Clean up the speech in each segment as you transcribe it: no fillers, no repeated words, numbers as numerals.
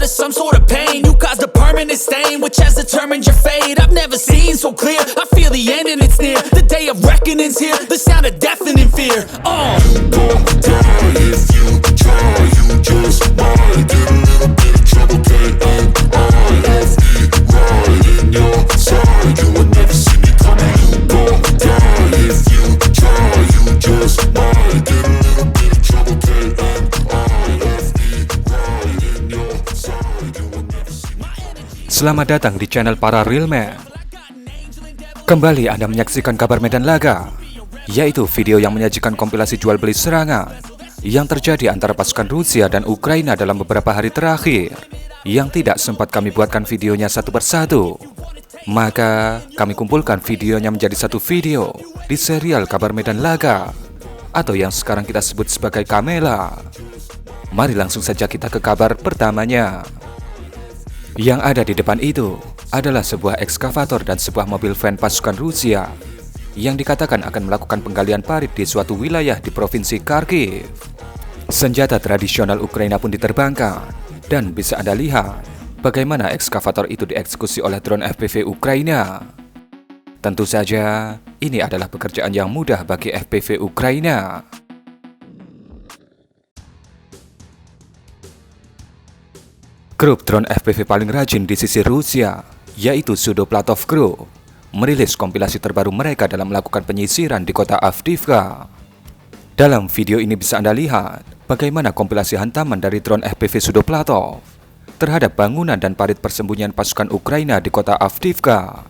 of some sort of pain. You caused a permanent stain, which has determined your fate. I've never seen so clear, I feel the end and it's near. The day of reckoning's here, the sound of deafening fear. You won't die if you try, you just might get a little bit of trouble, K-N-I-F-E, right in your side. You will never see me coming. You won't die if you try, you just might get a little bit of trouble, K-N-I-F-E, right in your side. You will never see me coming. Selamat datang di channel para Real Man. Kembali Anda menyaksikan kabar medan laga, yaitu video yang menyajikan kompilasi jual beli serangan yang terjadi antara pasukan Rusia dan Ukraina dalam beberapa hari terakhir, yang tidak sempat kami buatkan videonya satu persatu. Maka kami kumpulkan videonya menjadi satu video di serial kabar medan laga, atau yang sekarang kita sebut sebagai Kamela. Mari langsung saja kita ke kabar pertamanya. Yang ada di depan itu adalah sebuah ekskavator dan sebuah mobil van pasukan Rusia yang dikatakan akan melakukan penggalian parit di suatu wilayah di provinsi Kharkiv. Senjata tradisional Ukraina pun diterbangkan, dan bisa Anda lihat bagaimana ekskavator itu dieksekusi oleh drone FPV Ukraina. Tentu saja ini adalah pekerjaan yang mudah bagi FPV Ukraina. Grup drone FPV paling rajin di sisi Rusia, yaitu Sudoplatov Group, merilis kompilasi terbaru mereka dalam melakukan penyisiran di kota Avdiivka. Dalam video ini bisa Anda lihat bagaimana kompilasi hantaman dari drone FPV Sudoplatov terhadap bangunan dan parit persembunyian pasukan Ukraina di kota Avdiivka.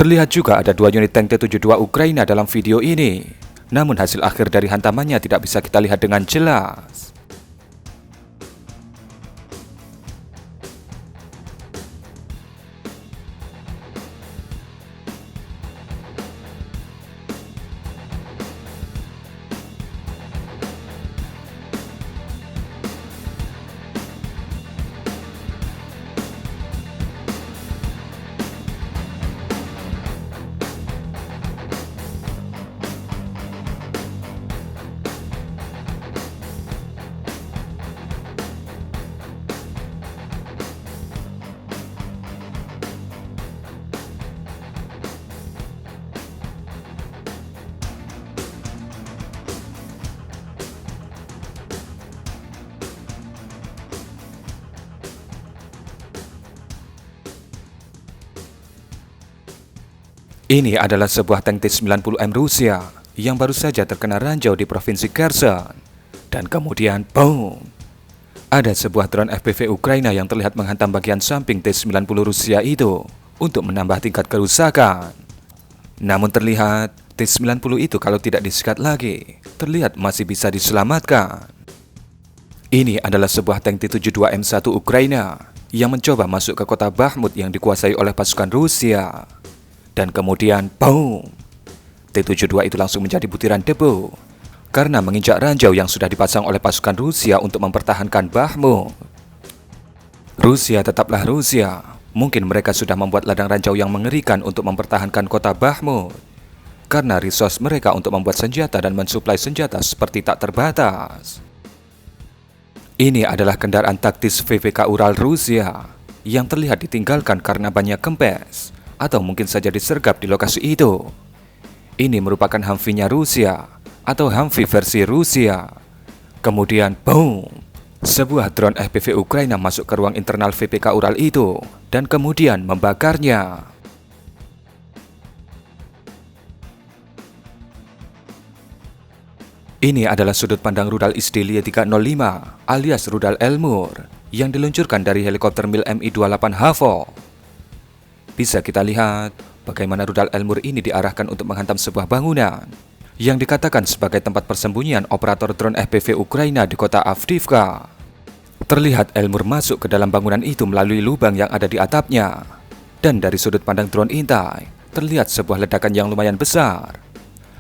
Terlihat juga ada 2 unit tank T-72 Ukraina dalam video ini, namun hasil akhir dari hantamannya tidak bisa kita lihat dengan jelas. Ini adalah sebuah tank T-90M Rusia yang baru saja terkena ranjau di provinsi Kherson. Dan kemudian, boom! Ada sebuah drone FPV Ukraina yang terlihat menghantam bagian samping T-90 Rusia itu untuk menambah tingkat kerusakan. Namun terlihat, T-90 itu kalau tidak disikat lagi, terlihat masih bisa diselamatkan. Ini adalah sebuah tank T-72M1 Ukraina yang mencoba masuk ke kota Bakhmut yang dikuasai oleh pasukan Rusia. Dan kemudian, boom! T-72 itu langsung menjadi butiran debu karena menginjak ranjau yang sudah dipasang oleh pasukan Rusia untuk mempertahankan Bakhmut. Rusia tetaplah Rusia. Mungkin mereka sudah membuat ladang ranjau yang mengerikan untuk mempertahankan kota Bakhmut, karena resource mereka untuk membuat senjata dan mensuplai senjata seperti tak terbatas. Ini adalah kendaraan taktis VVK Ural Rusia yang terlihat ditinggalkan karena banyak kempes, atau mungkin saja disergap di lokasi itu. Ini merupakan Humvee-nya Rusia, atau Humvee versi Rusia. Kemudian, boom! Sebuah drone FPV Ukraina masuk ke ruang internal VPK Ural itu, dan kemudian membakarnya. Ini adalah sudut pandang rudal Izdelia 305 alias rudal Elmur yang diluncurkan dari helikopter Mil Mi-28 Havo. Bisa kita lihat bagaimana rudal Elmur ini diarahkan untuk menghantam sebuah bangunan yang dikatakan sebagai tempat persembunyian operator drone FPV Ukraina di kota Avdiivka. Terlihat Elmur masuk ke dalam bangunan itu melalui lubang yang ada di atapnya. Dan dari sudut pandang drone intai, terlihat sebuah ledakan yang lumayan besar,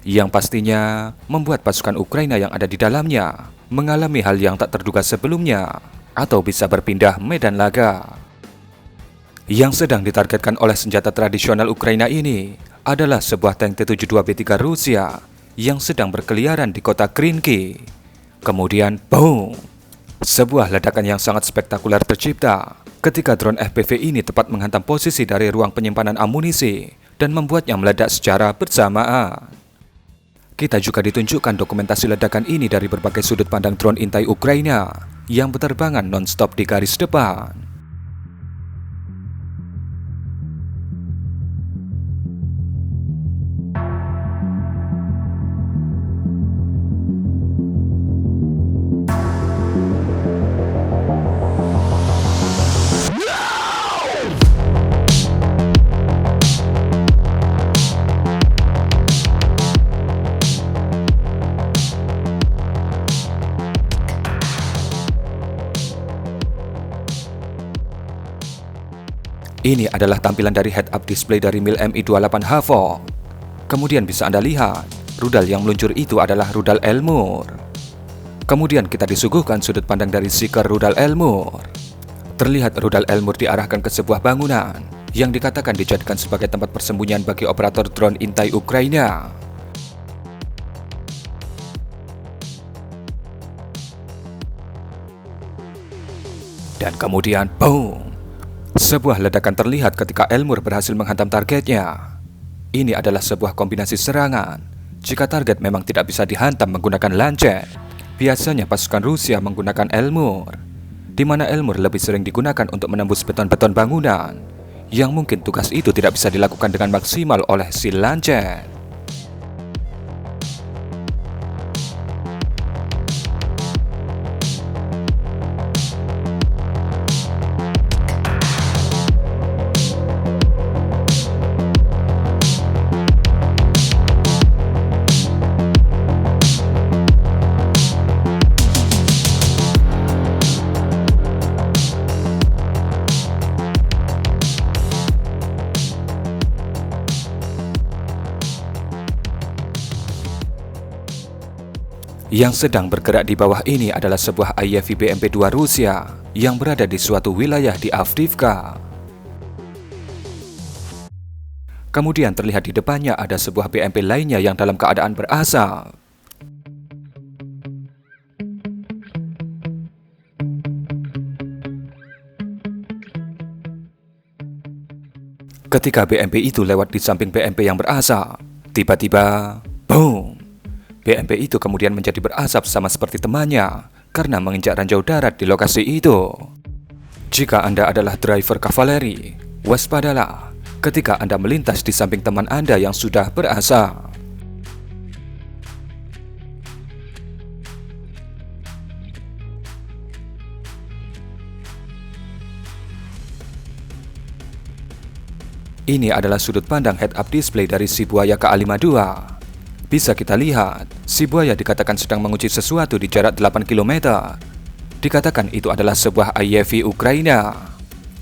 yang pastinya membuat pasukan Ukraina yang ada di dalamnya mengalami hal yang tak terduga sebelumnya, atau bisa berpindah medan laga. Yang sedang ditargetkan oleh senjata tradisional Ukraina ini adalah sebuah tank T-72B3 Rusia yang sedang berkeliaran di kota Krinky. Kemudian, boom! Sebuah ledakan yang sangat spektakuler tercipta ketika drone FPV ini tepat menghantam posisi dari ruang penyimpanan amunisi dan membuatnya meledak secara bersamaan. Kita juga ditunjukkan dokumentasi ledakan ini dari berbagai sudut pandang drone intai Ukraina yang berterbangan non-stop di garis depan. Ini adalah tampilan dari head-up display dari Mil Mi-28 Havoc. Kemudian bisa Anda lihat, rudal yang meluncur itu adalah rudal Elmur. Kemudian kita disuguhkan sudut pandang dari seeker rudal Elmur. Terlihat rudal Elmur diarahkan ke sebuah bangunan yang dikatakan dijadikan sebagai tempat persembunyian bagi operator drone intai Ukraina. Dan kemudian, boom! Sebuah ledakan terlihat ketika Elmur berhasil menghantam targetnya. Ini adalah sebuah kombinasi serangan. Jika target memang tidak bisa dihantam menggunakan lancet, biasanya pasukan Rusia menggunakan Elmur, di mana Elmur lebih sering digunakan untuk menembus beton-beton bangunan, yang mungkin tugas itu tidak bisa dilakukan dengan maksimal oleh si lancet. Yang sedang bergerak di bawah ini adalah sebuah IFV BMP-2 Rusia yang berada di suatu wilayah di Avdiivka. Kemudian terlihat di depannya ada sebuah BMP lainnya yang dalam keadaan berasap. Ketika BMP itu lewat di samping BMP yang berasap, tiba-tiba, boom! BMP itu kemudian menjadi berasap sama seperti temannya karena menginjak ranjau darat di lokasi itu. Jika Anda adalah driver kavaleri, waspadalah ketika Anda melintas di samping teman Anda yang sudah berasap. Ini adalah sudut pandang head-up display dari si buaya KA-52. Bisa kita lihat, si buaya dikatakan sedang menguji sesuatu di jarak 8 km. Dikatakan itu adalah sebuah IFV Ukraina.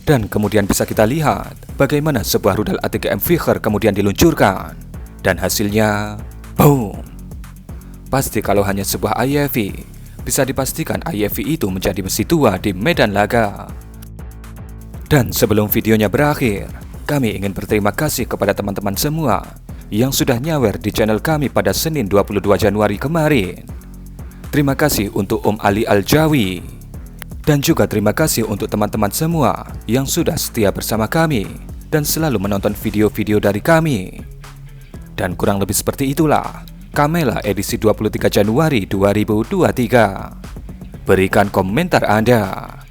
Dan kemudian bisa kita lihat bagaimana sebuah rudal ATGM Viger kemudian diluncurkan. Dan hasilnya, boom! Pasti kalau hanya sebuah IFV, bisa dipastikan IFV itu menjadi besi tua di medan laga. Dan sebelum videonya berakhir, kami ingin berterima kasih kepada teman-teman semua yang sudah nyawer di channel kami pada Senin 22 Januari kemarin. Terima kasih untuk Om Ali Al-Jawi. Dan juga terima kasih untuk teman-teman semua yang sudah setia bersama kami dan selalu menonton video-video dari kami. Dan kurang lebih seperti itulah Kamela edisi 23 Januari 2023. Berikan komentar Anda.